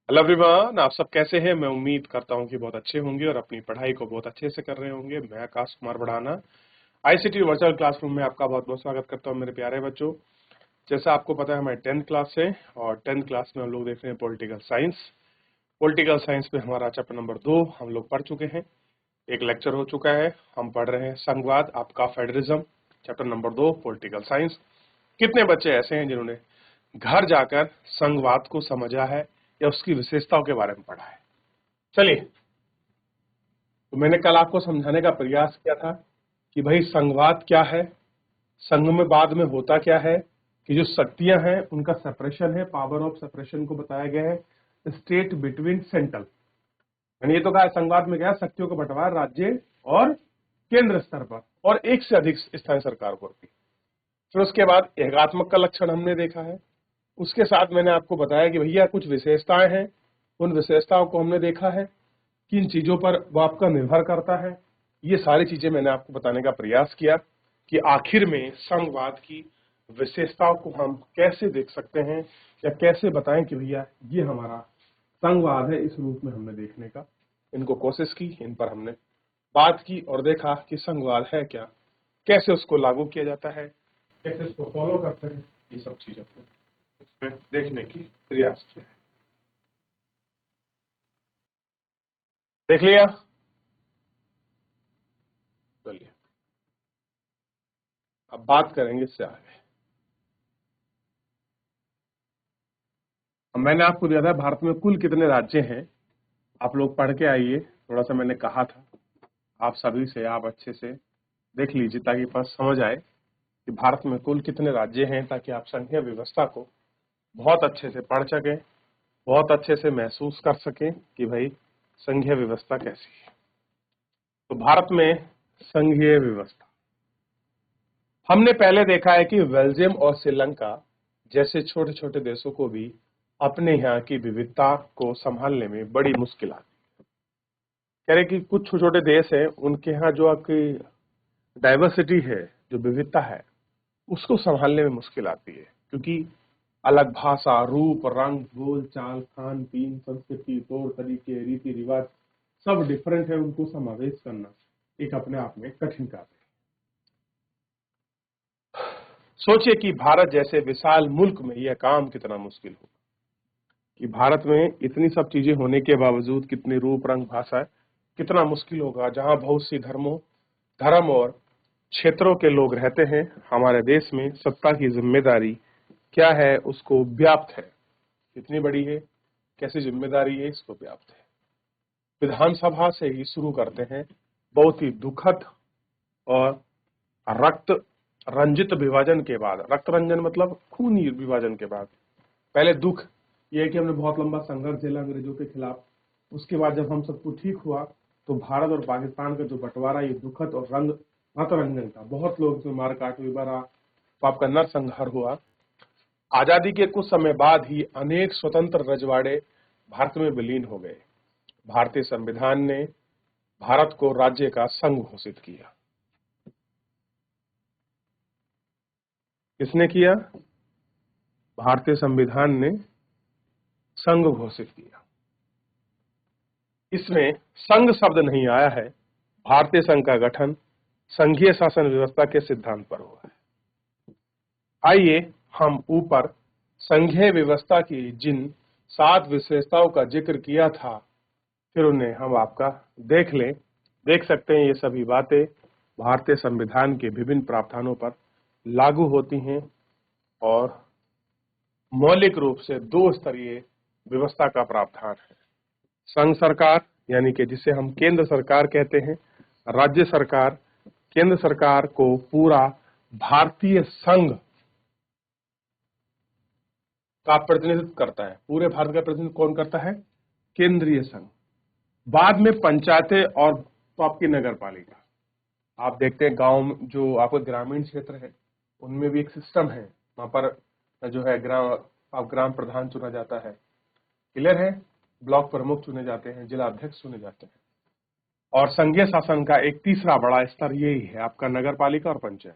Hello everyone, आप सब कैसे हैं। मैं उम्मीद करता हूं कि बहुत अच्छे होंगे और अपनी पढ़ाई को बहुत अच्छे से कर रहे होंगे। मैं आकाश कुमार बढ़ाना आईसीटी वर्चुअल क्लासरूम में आपका बहुत बहुत स्वागत करता हूं मेरे प्यारे बच्चों। जैसा आपको पता है, हमारी 10th क्लास है और 10th क्लास में हम लोग देख रहे हैं पॉलिटिकल साइंस। पॉलिटिकल साइंस में हमारा चैप्टर नंबर 2 हम लोग पढ़ चुके हैं। एक लेक्चर हो चुका है। हम पढ़ रहे हैं संघवाद आपका federalism, chapter number 2 political science. कितने बच्चे ऐसे हैं जिन्होंने घर जाकर संघवाद को समझा है या उसकी विशेषताओं के बारे में पढ़ा है? चलिए, तो मैंने कल आपको समझाने का प्रयास किया था कि भाई संघवाद क्या है, संघ में बाद में होता क्या है, कि जो शक्तियां हैं उनका सेपरेशन है, पावर ऑफ सेपरेशन को बताया गया है, स्टेट बिटवीन सेंट्रल। मैंने ये तो कहा संघवाद में क्या शक्तियों का बंटवारा राज्य और केंद्र स्तर पर और एक से अधिक स्थानीय सरकार पर भी। फिर उसके बाद एकात्मक का लक्षण हमने देखा है। उसके साथ मैंने आपको बताया कि भैया कुछ विशेषताएं हैं, उन विशेषताओं को हमने देखा है, किन चीजों पर वो आपका निर्भर करता है। ये सारी चीजें मैंने आपको बताने का प्रयास किया कि आखिर में संघवाद की विशेषताओं को हम कैसे देख सकते हैं या कैसे बताएं कि भैया ये हमारा संघवाद है। इस रूप में हमने देखने का इनको कोशिश की, इन पर हमने बात की और देखा कि संघवाद है क्या, कैसे उसको लागू किया जाता है, कैसे उसको फॉलो करते हैं। ये सब चीजें इसमें देखने की प्रयास किया है। देख लिया? चलिए, अब बात करेंगे इससे आगे। मैंने आपको दिया था भारत में कुल कितने राज्य हैं, आप लोग पढ़ के आइए। थोड़ा सा मैंने कहा था आप सभी से, आप अच्छे से देख लीजिए ताकि बस समझ आए कि भारत में कुल कितने राज्य हैं, ताकि आप संघीय व्यवस्था को बहुत अच्छे से पढ़ सकें, बहुत अच्छे से महसूस कर सकें कि भाई संघीय व्यवस्था कैसी है। तो भारत में संघीय व्यवस्था हमने पहले देखा है कि बेल्जियम और श्रीलंका जैसे छोटे छोटे देशों को भी अपने यहाँ की विविधता को संभालने में बड़ी मुश्किल आती है। कह रहे कि कुछ छोटे छोटे देश हैं, उनके यहाँ जो आपकी डाइवर्सिटी है, जो विविधता है, उसको संभालने में मुश्किल आती है, क्योंकि अलग भाषा, रूप, रंग, बोल चाल, खान पीन, संस्कृति, तौर तरीके, रीति रिवाज सब डिफरेंट है। उनको समावेश करना एक अपने आप में कठिन कार्य है। सोचिए कि भारत जैसे विशाल मुल्क में यह काम कितना मुश्किल होगा, कि भारत में इतनी सब चीजें होने के बावजूद कितने रूप, रंग, भाषा, कितना मुश्किल होगा। जहां बहुत सी धर्म और क्षेत्रों के लोग रहते हैं, हमारे देश में सत्ता की जिम्मेदारी क्या है उसको व्याप्त है। कितनी बड़ी है, कैसी जिम्मेदारी है, इसको व्याप्त है। विधानसभा से ही शुरू करते हैं। बहुत ही दुखद और रक्त रंजित विभाजन के बाद, रक्त रंजन मतलब खूनी विभाजन के बाद, पहले दुख ये है कि हमने बहुत लंबा संघर्ष झेला अंग्रेजों के खिलाफ। उसके बाद जब हम सब कुछ ठीक हुआ तो भारत और पाकिस्तान का जो बंटवारा, ये दुखद और रक्त रंजन था। बहुत लोग इसमें मारकाट हुई, बड़ा आपका नरसंहार हुआ। आजादी के कुछ समय बाद ही अनेक स्वतंत्र रजवाड़े भारत में विलीन हो गए। भारतीय संविधान ने भारत को राज्य का संघ घोषित किया। किसने किया? भारतीय संविधान ने संघ घोषित किया। इसमें संघ शब्द नहीं आया है। भारतीय संघ का गठन संघीय शासन व्यवस्था के सिद्धांत पर हुआ है। आइए हम ऊपर संघीय व्यवस्था की जिन 7 विशेषताओं का जिक्र किया था, फिर उन्हें हम आपका देख लें। देख सकते हैं ये सभी बातें भारतीय संविधान के विभिन्न प्रावधानों पर लागू होती हैं और मौलिक रूप से 2 स्तरीय व्यवस्था का प्रावधान है। संघ सरकार यानी कि जिसे हम केंद्र सरकार कहते हैं, राज्य सरकार केंद्र सरकार को पूरा भारतीय संघ का प्रतिनिधित्व करता है। पूरे भारत का प्रतिनिधित्व कौन करता है? केंद्रीय संघ। बाद में पंचायतें और तो आपकी नगर पालिका। आप देखते हैं गांव में जो आपका ग्रामीण क्षेत्र है, उनमें भी एक सिस्टम है। वहां पर जो है ग्राम प्रधान चुना जाता है, क्लियर है, ब्लॉक प्रमुख चुने जाते हैं, जिला अध्यक्ष चुने जाते हैं। और संघीय शासन का एक तीसरा बड़ा स्तर यही है, आपका नगर पालिका और पंचायत।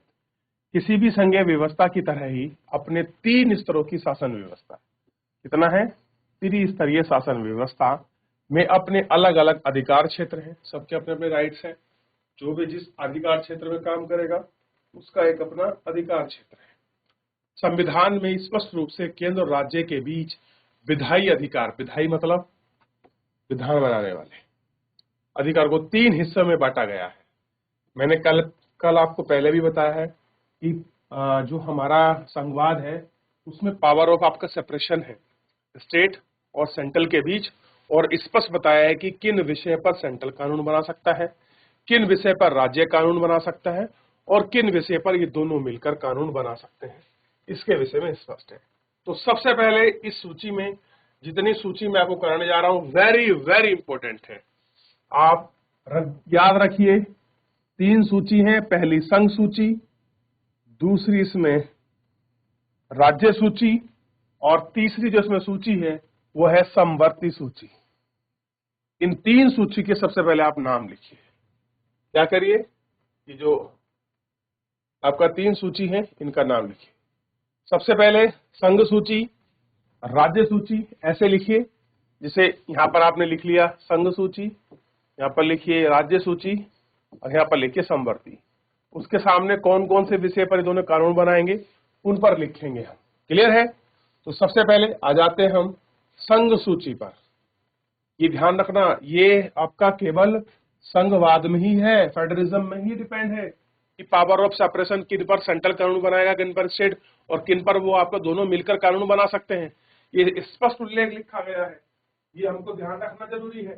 किसी भी संघीय व्यवस्था की तरह ही अपने 3 स्तरों की शासन व्यवस्था। कितना है? त्रिस्तरीय शासन व्यवस्था में अपने अलग अलग अधिकार क्षेत्र हैं, सबके अपने अपने राइट्स हैं। जो भी जिस अधिकार क्षेत्र में काम करेगा उसका एक अपना अधिकार क्षेत्र है। संविधान में स्पष्ट रूप से केंद्र और राज्य के बीच विधायी अधिकार, विधायी मतलब विधान बनाने वाले अधिकार को 3 हिस्सों में बांटा गया है। मैंने कल आपको पहले भी बताया है कि जो हमारा संघवाद है उसमें पावर ऑफ आपका सेपरेशन है स्टेट और सेंट्रल के बीच, और स्पष्ट बताया है कि किन विषय पर सेंट्रल कानून बना सकता है, किन विषय पर राज्य कानून बना सकता है और किन विषय पर ये दोनों मिलकर कानून बना सकते हैं, इसके विषय में स्पष्ट है। तो सबसे पहले इस सूची में जितनी सूची मैं आपको कराने जा रहा हूं वेरी वेरी इंपॉर्टेंट है, आप याद रखिए। 3 सूची है, पहली संघ सूची, दूसरी इसमें राज्य सूची और तीसरी जो इसमें सूची है वो है समवर्ती सूची। इन 3 सूची के सबसे पहले आप नाम लिखिए। क्या करिए कि जो आपका 3 सूची है इनका नाम लिखिए। सबसे पहले संघ सूची, राज्य सूची, ऐसे लिखिए जिसे यहां पर आपने लिख लिया संघ सूची, यहां पर लिखिए राज्य सूची और यहां पर लिखिए समवर्ती। उसके सामने कौन कौन से विषय पर दोनों कानून बनाएंगे उन पर लिखेंगे हम। क्लियर है? तो सबसे पहले आ जाते हैं हम संघ सूची पर। ये ध्यान रखना, ये आपका केवल संघवाद में ही है, फेडरलिज्म में ही डिपेंड है कि पावर ऑफ सेपरेशन किन पर सेंट्रल कानून बनाएगा, किन पर स्टेट, और किन पर वो आपको दोनों मिलकर कानून बना सकते हैं। ये स्पष्ट उल्लेख लिखा गया है, ये हमको ध्यान रखना जरूरी है।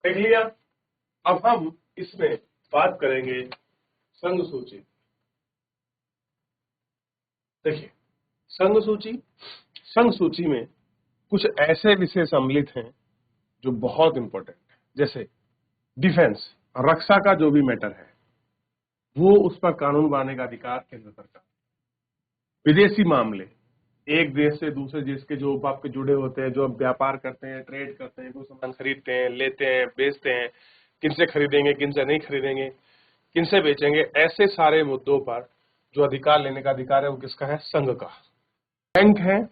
देख लिया। अब हम इसमें बात करेंगे संघ सूची। देखिए संघ सूची में कुछ ऐसे विषय सम्मिलित हैं जो बहुत इंपॉर्टेंट है, जैसे डिफेंस, रक्षा का जो भी मैटर है वो उस पर कानून बनाने का अधिकार केंद्र सरकार। विदेशी मामले, एक देश से दूसरे देश के जो आपके जुड़े होते हैं, जो आप व्यापार करते हैं, ट्रेड करते हैं, कोई सामान खरीदते हैं, लेते हैं, बेचते हैं, किनसे खरीदेंगे, किनसे नहीं खरीदेंगे, किनसे बेचेंगे, ऐसे सारे मुद्दों पर जो अधिकार लेने का अधिकार है वो किसका है? संघ का। बैंक है,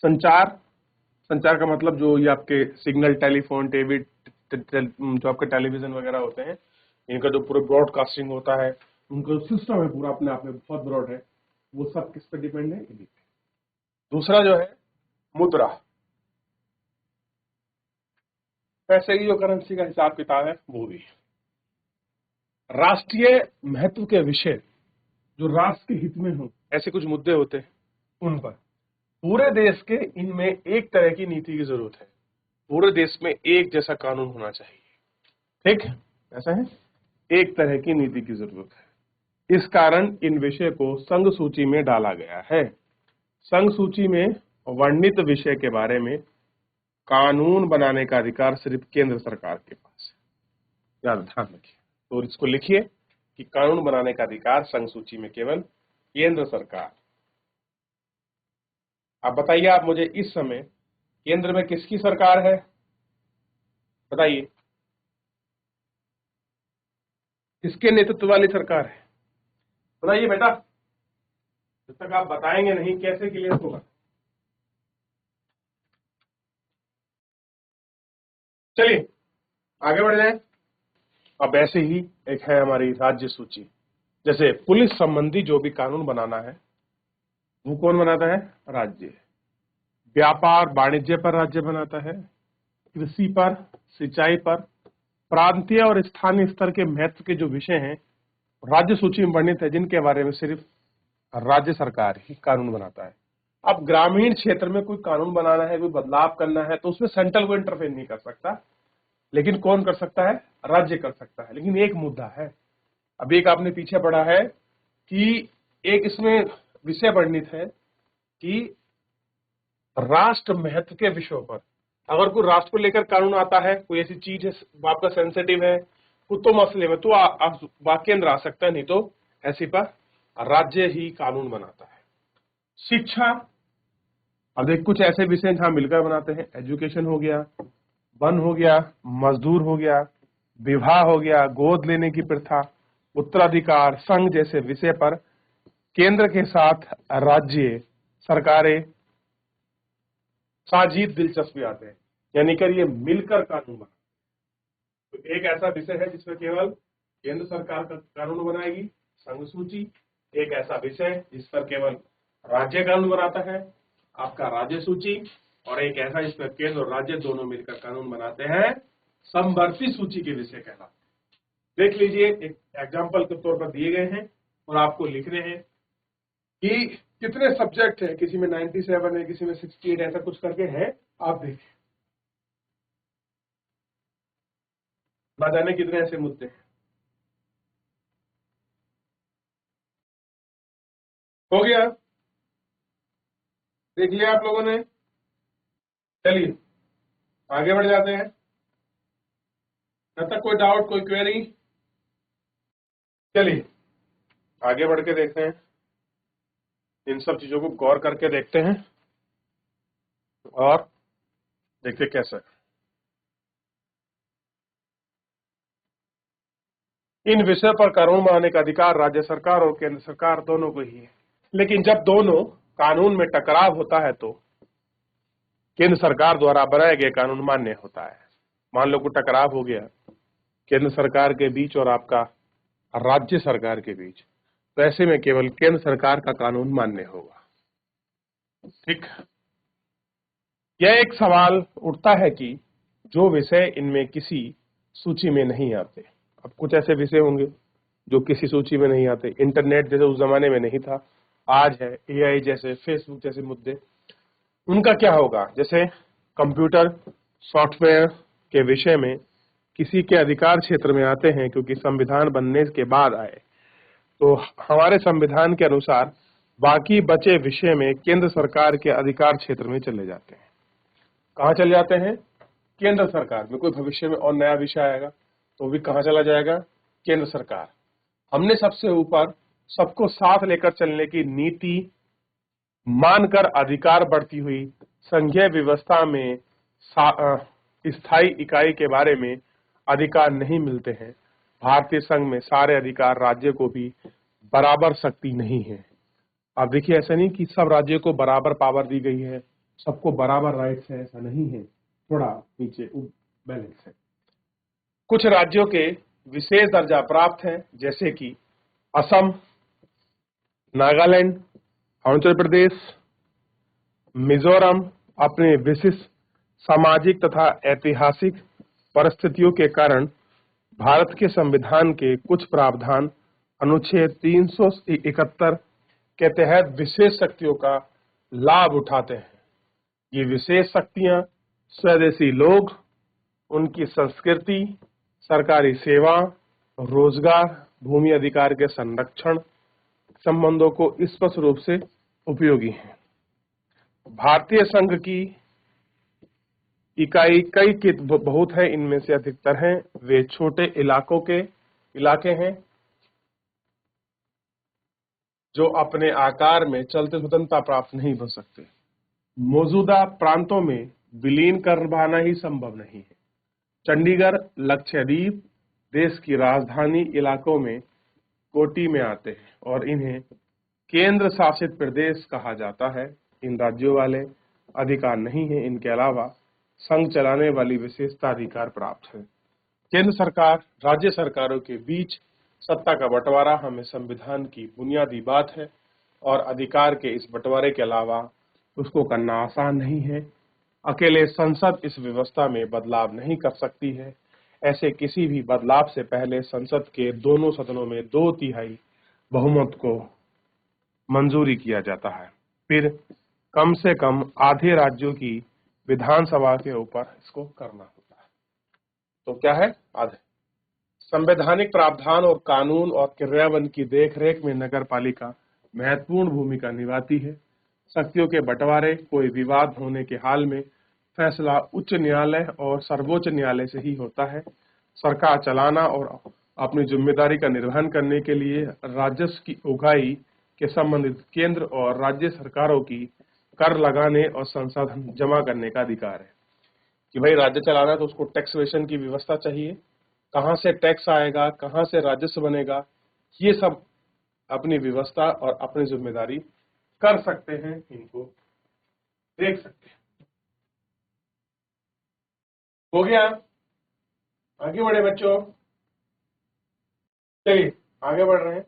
संचार का मतलब जो ये आपके सिग्नल, टेलीफोन, टीवी, जो आपके टेलीविजन वगैरह होते हैं, इनका जो पूरा ब्रॉडकास्टिंग होता है, उनका सिस्टम है पूरा अपने आप में बहुत ब्रॉड है, वो सब किस पे डिपेंड है? इन्हीं पे। दूसरा जो है मुद्रा, पैसे की जो करेंसी का हिसाब किताब है वो भी। राष्ट्रीय महत्व के विषय जो राष्ट्र के हित में हो, ऐसे कुछ मुद्दे होते हैं उन पर। पूरे देश के इनमें एक तरह की नीति की जरूरत है, पूरे देश में एक जैसा कानून होना चाहिए। ठीक, ऐसा है, एक तरह की नीति की जरूरत है। इस कारण इन विषय को संघ सूची में डाला गया है। संघ सूची में वर्णित विषय के बारे में कानून बनाने का अधिकार सिर्फ केंद्र सरकार के पास है। याद ध्यान रखिए, तो इसको लिखिए कि कानून बनाने का अधिकार संघ सूची में केवल केंद्र सरकार। अब बताइए आप मुझे, इस समय केंद्र में किसकी सरकार है? बताइए, किसके नेतृत्व वाली सरकार है? बताइए बेटा, जब तक आप बताएंगे नहीं कैसे क्लियर होगा? चलिए आगे बढ़ जाए। अब ऐसे ही एक है हमारी राज्य सूची। जैसे पुलिस संबंधी जो भी कानून बनाना है वो कौन बनाता है? राज्य। व्यापार वाणिज्य पर राज्य बनाता है, कृषि पर, सिंचाई पर, प्रांतीय और स्थानीय स्तर के महत्व के जो विषय हैं राज्य सूची में वर्णित है, जिनके बारे में सिर्फ राज्य सरकार ही कानून बनाता है। अब ग्रामीण क्षेत्र में कोई कानून बनाना है, कोई बदलाव करना है, तो उसमें सेंट्रल को इंटरफेयर नहीं कर सकता, लेकिन कौन कर सकता है? राज्य कर सकता है। लेकिन एक मुद्दा है, अभी एक आपने पीछे पढ़ा है कि एक इसमें विषय वर्णित है कि राष्ट्र महत्व के विषयों पर अगर कोई राष्ट्र को लेकर कानून आता है, कोई ऐसी चीज है आपका सेंसिटिव है, कुछ तो मसले में, तो केंद्र आ सकता है, नहीं तो ऐसी पर राज्य ही कानून बनाता है। शिक्षा, अब देख कुछ ऐसे विषय जहां मिलकर बनाते हैं, एजुकेशन हो गया, वन हो गया, मजदूर हो गया, विवाह हो गया, गोद लेने की प्रथा, उत्तराधिकार, संघ जैसे विषय पर केंद्र के साथ राज्य सरकारें साझीद दिलचस्पी आते हैं, यानी कि ये मिलकर कानून बना। तो एक ऐसा विषय है जिसमें केवल केंद्र सरकार का कानून बनाएगी, संघ सूची। एक ऐसा विषय जिस पर केवल राज्य कानून बनाता है, आपका राज्य सूची। और एक ऐसा जिसमें केंद्र और राज्य दोनों मिलकर कानून बनाते हैं, समवर्ती सूची के विषय कहलाते हैं। देख लीजिए, एक एग्जाम्पल के तौर पर दिए गए हैं और आपको लिखने हैं कि कितने सब्जेक्ट है, किसी में 97 है, किसी में 68, ऐसा कुछ करके है। आप देखिए, ना जाने कितने ऐसे मुद्दे हैं। हो गया, देख लिया आप लोगों ने। चलिए आगे बढ़ जाते हैं। जब तक कोई डाउट, कोई क्वेरी, चलिए आगे बढ़ के देखते हैं। इन सब चीजों को गौर करके देखते हैं और देखते कैसे। इन विषय पर कानून बनाने का अधिकार राज्य सरकार और केंद्र सरकार दोनों को ही है, लेकिन जब दोनों कानून में टकराव होता है तो केंद्र सरकार द्वारा बनाए गए कानून मान्य होता है। मान लो कोई टकराव हो गया केंद्र सरकार के बीच और आपका राज्य सरकार के बीच, तो ऐसे में केवल केंद्र सरकार का कानून मान्य होगा। ठीक, यह एक सवाल उठता है कि जो विषय इनमें किसी सूची में नहीं आते, अब कुछ ऐसे विषय होंगे जो किसी सूची में नहीं आते। इंटरनेट जैसे उस जमाने में नहीं था, आज है। एआई जैसे, फेसबुक जैसे मुद्दे, उनका क्या होगा? जैसे कंप्यूटर सॉफ्टवेयर के विषय में किसी के अधिकार क्षेत्र में आते हैं क्योंकि संविधान बनने के बाद आए, तो हमारे संविधान के अनुसार बाकी बचे विषय में केंद्र सरकार के अधिकार क्षेत्र में चले जाते हैं। कहाँ चले जाते हैं? केंद्र सरकार में। कोई भविष्य में और नया विषय आएगा तो भी कहाँ चला जाएगा? केंद्र सरकार। हमने सबसे ऊपर सबको साथ लेकर चलने की नीति मानकर अधिकार बढ़ती हुई संघीय व्यवस्था में स्थायी इकाई के बारे में अधिकार नहीं मिलते हैं। भारतीय संघ में सारे अधिकार राज्य को भी बराबर शक्ति नहीं है। आप देखिए, ऐसा नहीं कि सब राज्यों को बराबर पावर दी गई है, सबको बराबर राइट्स है, ऐसा नहीं है। थोड़ा नीचे बैलेंस है। कुछ राज्यों के विशेष दर्जा प्राप्त है, जैसे कि असम, नागालैंड, अरुणाचल प्रदेश, मिजोरम अपने विशिष्ट सामाजिक तथा ऐतिहासिक परिस्थितियों के कारण भारत के संविधान के कुछ प्रावधान अनुच्छेद 371 के तहत विशेष शक्तियों का लाभ उठाते हैं। ये विशेष शक्तियां स्वदेशी लोग, उनकी संस्कृति, सरकारी सेवा, रोजगार, भूमि अधिकार के संरक्षण संबंधों को स्पष्ट रूप से उपयोगी हैं। भारतीय संघ की इकाई कई की बहुत है, इनमें से अधिकतर हैं वे छोटे इलाके हैं जो अपने आकार में चलते स्वतंत्रता प्राप्त नहीं हो सकते। मौजूदा प्रांतों में विलीन कर पाना ही संभव नहीं है। चंडीगढ़, लक्षद्वीप देश की राजधानी इलाकों में कोटि में आते हैं और इन्हें केंद्र शासित प्रदेश कहा जाता है। इन राज्यों वाले अधिकार नहीं है। इनके अलावा संघ चलाने वाली विशेषता अधिकार प्राप्त है। केंद्र सरकार राज्य सरकारों के बीच सत्ता का बंटवारा हमें संविधान की बुनियादी बात है और अधिकार के इस बंटवारे के अलावा उसको करना आसान नहीं है। अकेले संसद इस व्यवस्था में बदलाव नहीं कर सकती है। ऐसे किसी भी बदलाव से पहले संसद के दोनों सदनों में 2/3 बहुमत को मंजूरी किया जाता है। फिर कम से कम आधे राज्यों की विधानसभा के ऊपर इसको करना होता है। तो क्या है? आधे। संवैधानिक प्रावधान और कानून और क्रियान्वयन की देखरेख में नगर पालिका महत्वपूर्ण भूमिका निभाती है। शक्तियों के बंटवारे कोई विवाद होने के हाल में फैसला उच्च न्यायालय और सर्वोच्च न्यायालय से ही होता है। सरकार चलाना और अपनी जिम्मेदारी का निर्वहन करने के लिए राजस्व की उगाही के संबंधित केंद्र और राज्य सरकारों की कर लगाने और संसाधन जमा करने का अधिकार है। कि भाई राज्य चलाना है तो उसको टैक्सेशन की व्यवस्था चाहिए, कहाँ से टैक्स आएगा, कहाँ से राजस्व बनेगा, ये सब अपनी व्यवस्था और अपनी जिम्मेदारी कर सकते हैं, इनको देख सकते हैं। हो गया? आगे बढ़े बच्चों, चलिए आगे बढ़ रहे हैं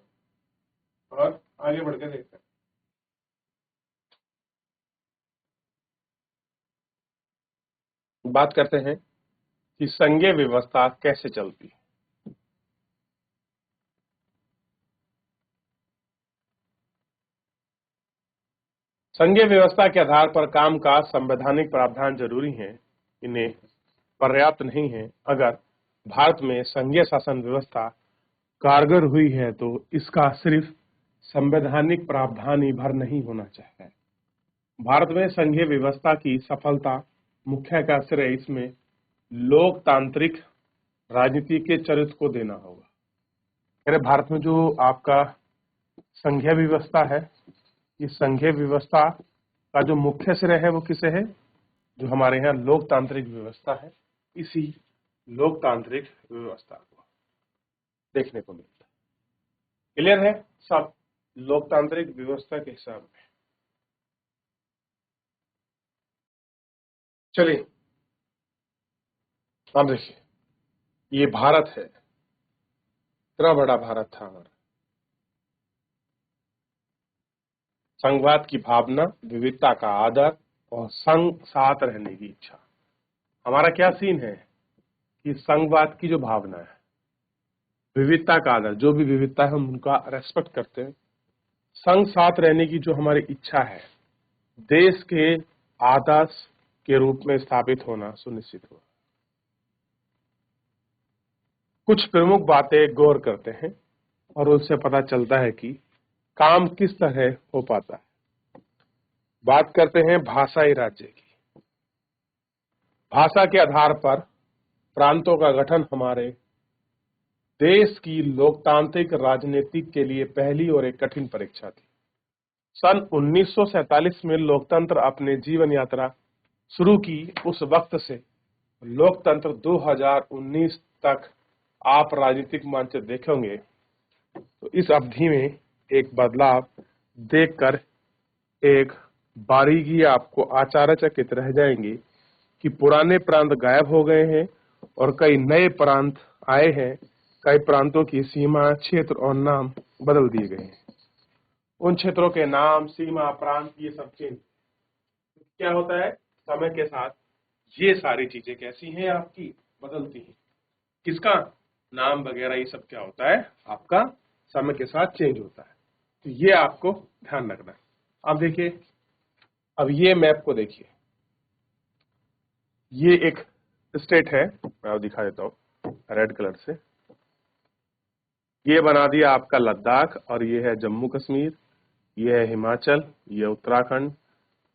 और आगे बढ़ के देखते हैं। बात करते हैं कि संघीय व्यवस्था कैसे चलती है। संघीय व्यवस्था के आधार पर काम का संवैधानिक प्रावधान जरूरी है, इन्हें पर्याप्त नहीं है। अगर भारत में संघीय शासन व्यवस्था कारगर हुई है तो इसका सिर्फ संवैधानिक प्रावधान ही भर नहीं होना चाहिए। भारत में संघीय व्यवस्था की सफलता मुख्य का श्रेय इसमें लोकतांत्रिक राजनीति के चरित्र को देना होगा। मेरे भारत में जो आपका संघीय व्यवस्था है, इस संघीय व्यवस्था का जो मुख्य श्रेय है वो किसे है? जो हमारे यहाँ लोकतांत्रिक व्यवस्था है, इसी लोकतांत्रिक व्यवस्था को देखने को मिलता है। क्लियर है सब? लोकतांत्रिक व्यवस्था के हिसाब में चलिए अब देखिए, ये भारत है, इतना बड़ा भारत था हमारा। संघवाद की भावना, विविधता का आदर और संघ साथ रहने की इच्छा। हमारा क्या सीन है कि संघवाद की जो भावना है, विविधता का आदर, जो भी विविधता है हम उनका रेस्पेक्ट करते हैं। संघ साथ रहने की जो हमारी इच्छा है, देश के आदर्श के रूप में स्थापित होना सुनिश्चित हो। कुछ प्रमुख बातें गौर करते हैं और उससे पता चलता है कि काम किस तरह हो पाता है। बात करते हैं भाषाई राज्य की। भाषा के आधार पर प्रांतों का गठन हमारे देश की लोकतांत्रिक राजनीति के लिए पहली और एक कठिन परीक्षा थी। सन 1947 में लोकतंत्र अपने जीवन यात्रा शुरू की। उस वक्त से लोकतंत्र 2019 तक आप राजनीतिक मंच देखेंगे तो इस अवधि में एक बदलाव देखकर एक बारीकी आपको आश्चर्यचकित रह जाएंगी कि पुराने प्रांत गायब हो गए हैं और कई नए प्रांत आए हैं। कई प्रांतों की सीमा, क्षेत्र और नाम बदल दिए गए हैं। उन क्षेत्रों के नाम, सीमा, प्रांत, ये सब चेंज। क्या होता है समय के साथ ये सारी चीजें कैसी हैं आपकी, बदलती हैं। किसका नाम वगैरह ये सब क्या होता है आपका समय के साथ चेंज होता है। तो ये आपको ध्यान रखना है। अब देखिए, अब ये मैप को देखिए, ये एक स्टेट है, मैं आपको दिखा देता हूँ रेड कलर से। ये बना दिया आपका लद्दाख और ये है जम्मू कश्मीर, ये है हिमाचल, ये उत्तराखंड,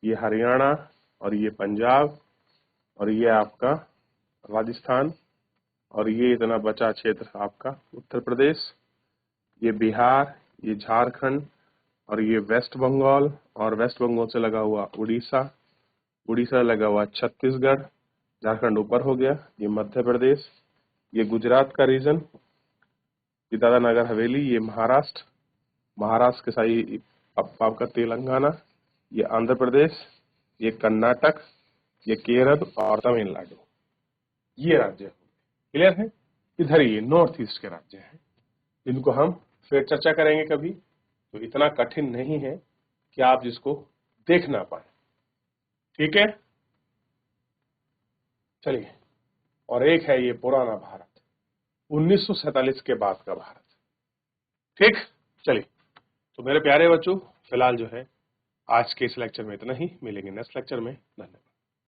ये हरियाणा और ये पंजाब और ये आपका राजस्थान और ये इतना बचा क्षेत्र आपका उत्तर प्रदेश, ये बिहार, ये झारखंड और ये वेस्ट बंगाल और वेस्ट बंगाल से लगा हुआ उड़ीसा, उड़ीसा लगा हुआ छत्तीसगढ़, झारखंड ऊपर हो गया, ये मध्य प्रदेश, ये गुजरात का रीजन, ये दादरा नगर हवेली, ये महाराष्ट्र, महाराष्ट्र के साथ आपका तेलंगाना, ये आंध्र प्रदेश, ये कर्नाटक, ये केरल और तमिलनाडु, ये राज्य। क्लियर है? इधर ये नॉर्थ ईस्ट के राज्य हैं, इनको हम फिर चर्चा करेंगे कभी। तो इतना कठिन नहीं है कि आप जिसको देख ना पाए। ठीक है, चलिए। और एक है ये पुराना भारत, 1947 के बाद का भारत। ठीक, चलिए। तो मेरे प्यारे बच्चों, फिलहाल जो है आज के इस लेक्चर में इतना ही। मिलेंगे नेक्स्ट लेक्चर में। धन्यवाद।